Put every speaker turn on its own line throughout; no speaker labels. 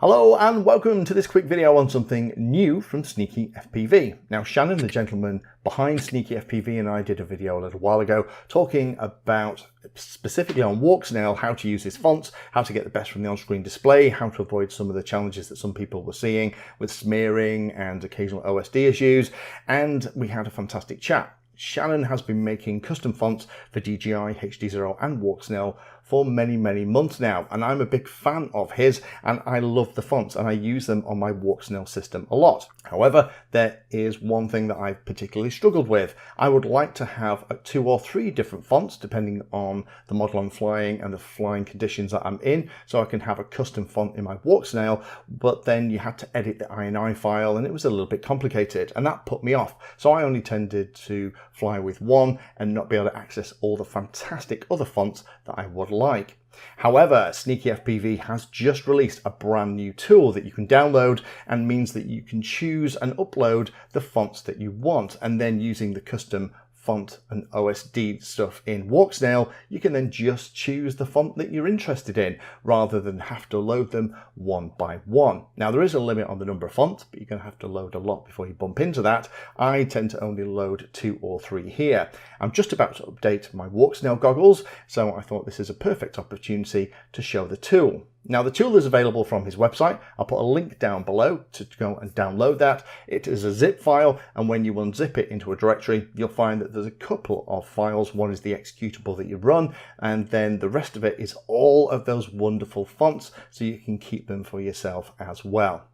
Hello and welcome to this quick video on something new from Sneaky FPV. Now Shannon, the gentleman behind Sneaky FPV, and I did a video a little while ago talking about specifically on Walksnail how to use his fonts, how to get the best from the on-screen display, how to avoid some of the challenges that some people were seeing with smearing and occasional OSD issues, and we had a fantastic chat. Shannon has been making custom fonts for DJI, HD0 and Walksnail for many months now, and I'm a big fan of his and I love the fonts and I use them on my Walksnail system a lot. However, there is one thing that I've particularly struggled with. I would like to have 2 or 3 different fonts depending on the model I'm flying and the flying conditions that I'm in, so I can have a custom font in my Walksnail, but then you had to edit the INI file and it was a little bit complicated and that put me off. So I only tended to fly with one and not be able to access all the fantastic other fonts that I would like. However, Sneaky FPV has just released a brand new tool that you can download and means that you can choose and upload the fonts that you want, and then using the custom font and OSD stuff in Walksnail, you can then just choose the font that you're interested in rather than have to load them one by one. Now there is a limit on the number of fonts, but you're going to have to load a lot before you bump into that. I tend to only load 2 or 3 here. I'm just about to update my Walksnail goggles, so I thought this is a perfect opportunity to show the tool. Now the tool is available from his website. I'll put a link down below to go and download that. It is a zip file, and when you unzip it into a directory, you'll find that there's a couple of files. One is the executable that you run, and then the rest of it is all of those wonderful fonts, so you can keep them for yourself as well.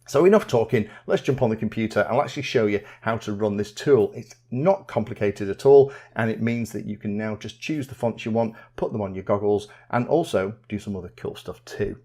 So enough talking, let's jump on the computer and I'll actually show you how to run this tool. It's not complicated at all, and it means that you can now just choose the fonts you want, put them on your goggles, and also do some other cool stuff too.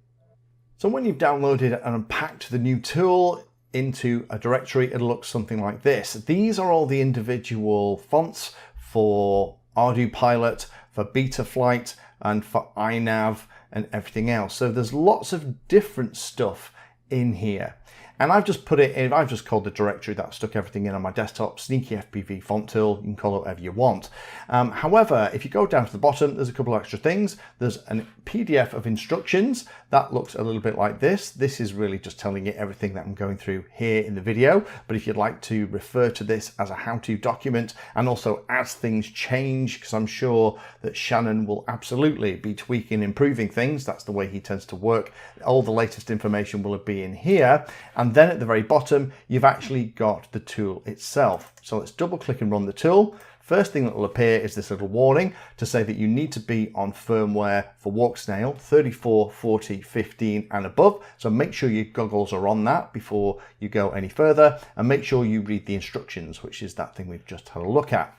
So when you've downloaded and unpacked the new tool into a directory, it'll look something like this. These are all the individual fonts for Ardu Pilot, for Betaflight, and for iNav and everything else. So there's lots of different stuff in here. And I've just put it in, I've just called the directory that stuck everything in on my desktop, Sneaky FPV font tool. You can call it whatever you want. However, if you go down to the bottom, there's a couple of extra things. There's a PDF of instructions that looks a little bit like this. This is really just telling you everything that I'm going through here in the video. But if you'd like to refer to this as a how-to document, and also as things change, because I'm sure that Shannon will absolutely be tweaking, improving things. That's the way he tends to work. All the latest information will be in here. And then at the very bottom, you've actually got the tool itself. So let's double click and run the tool. First thing that will appear is this little warning to say that you need to be on firmware for Walksnail 34, 40, 15 and above. So make sure your goggles are on that before you go any further, and make sure you read the instructions, which is that thing we've just had a look at.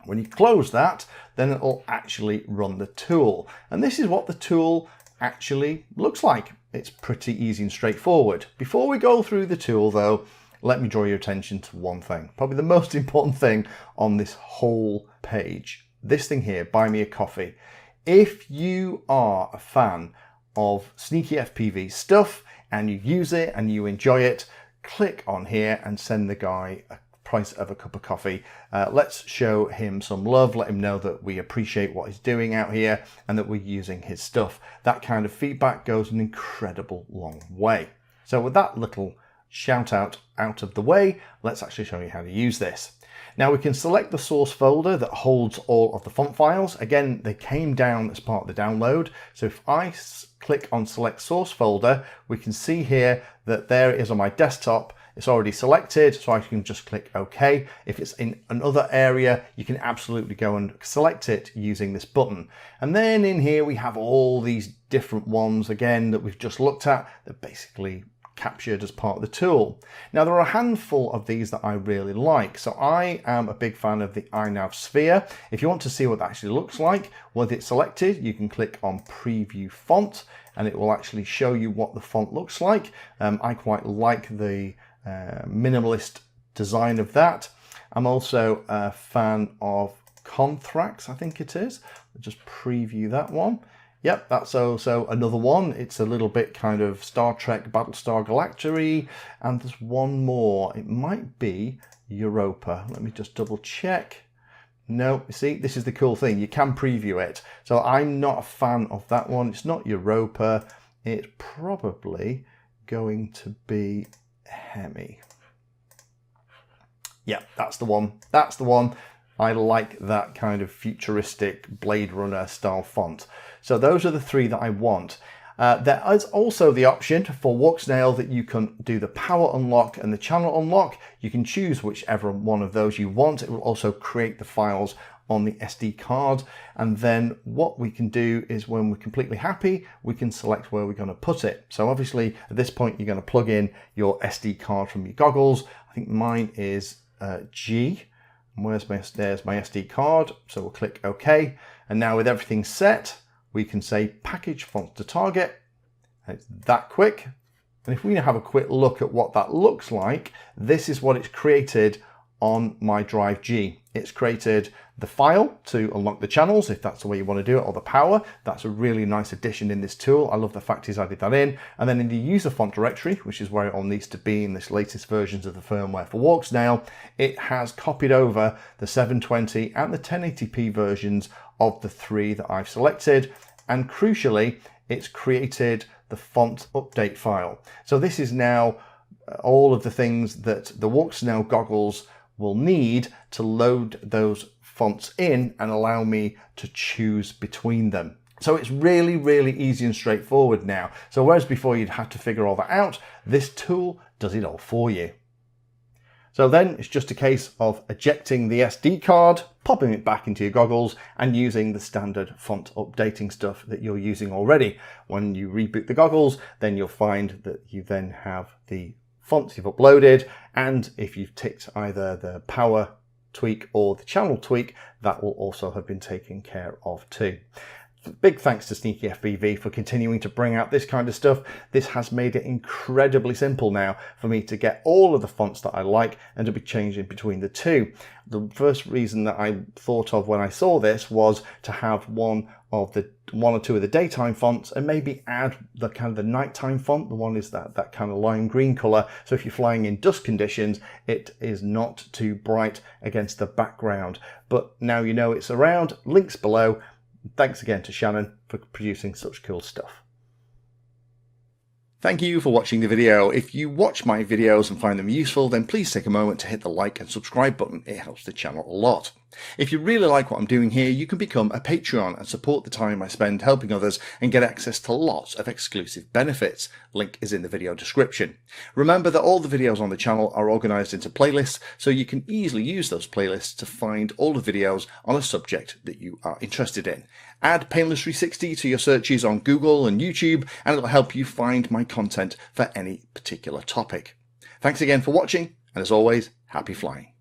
When you close that, then it'll actually run the tool. And this is what the tool actually looks like. It's pretty easy and straightforward. Before we go through the tool though, let me draw your attention to one thing, probably the most important thing on this whole page. This thing here, Buy Me a Coffee. If you are a fan of Sneaky FPV stuff and you use it and you enjoy it, click on here and send the guy a price of a cup of coffee. Let's show him some love, let him know that we appreciate what he's doing out here and that we're using his stuff. That kind of feedback goes an incredible long way. So with that little shout out of the way, let's actually show you how to use this. Now we can select the source folder that holds all of the font files. Again, they came down as part of the download. So if I click on select source folder, we can see here that there it is on my desktop. It's already selected, so I can just click OK. If it's in another area, you can absolutely go and select it using this button. And then in here, we have all these different ones, again, that we've just looked at, that basically captured as part of the tool. Now there are a handful of these that I really like. So I am a big fan of the iNav sphere. If you want to see what that actually looks like, with it selected, you can click on preview font and it will actually show you what the font looks like. I quite like the minimalist design of that. I'm also a fan of Conthrax, I think it is. I'll just preview that one. Yep, that's also another one. It's a little bit kind of Star Trek, Battlestar Galactica, and there's one more. It might be Europa. Let me just double check. No, you see, this is the cool thing. You can preview it. So I'm not a fan of that one. It's not Europa. it's probably going to be Hemi. Yeah, that's the one. That's the one. I like that kind of futuristic Blade Runner style font. So those are the three that I want. There is also the option for Walksnail that you can do the power unlock and the channel unlock. You can choose whichever one of those you want. It will also create the files on the SD card. And then what we can do is when we're completely happy, we can select where we're going to put it. So obviously at this point, you're going to plug in your SD card from your goggles. I think mine is G. There's my SD card. So we'll click OK. And now with everything set, we can say package font to target. And it's that quick. And if we now have a quick look at what that looks like, this is what it's created on my Drive G. It's created the file to unlock the channels, if that's the way you want to do it, or the power. That's a really nice addition in this tool. I love the fact he's added that in. And then in the user font directory, which is where it all needs to be in this latest versions of the firmware for Walksnail, it has copied over the 720 and the 1080p versions of the three that I've selected. And crucially, it's created the font update file. So this is now all of the things that the Walksnail goggles will need to load those fonts in and allow me to choose between them. So it's really, really easy and straightforward now. So whereas before you'd have to figure all that out, this tool does it all for you. So then it's just a case of ejecting the SD card, popping it back into your goggles and using the standard font updating stuff that you're using already. When you reboot the goggles, then you'll find that you then have the fonts you've uploaded, and if you've ticked either the power tweak or the channel tweak, that will also have been taken care of too. Big thanks to Sneaky FPV for continuing to bring out this kind of stuff. This has made it incredibly simple now for me to get all of the fonts that I like and to be changing between the two. The first reason that I thought of when I saw this was to have one or two of the daytime fonts and maybe add the kind of the nighttime font. The one is that kind of lime green color. So if you're flying in dusk conditions, it is not too bright against the background. But now you know it's around, links below. Thanks again to Shannon for producing such cool stuff. Thank you for watching the video. If you watch my videos and find them useful, then please take a moment to hit the like and subscribe button. It helps the channel a lot. If you really like what I'm doing here, you can become a Patreon and support the time I spend helping others and get access to lots of exclusive benefits. Link is in the video description. Remember that all the videos on the channel are organized into playlists, so you can easily use those playlists to find all the videos on a subject that you are interested in. Add Painless 360 to your searches on Google and YouTube, and it'll help you find my content for any particular topic. Thanks again for watching, and as always, happy flying.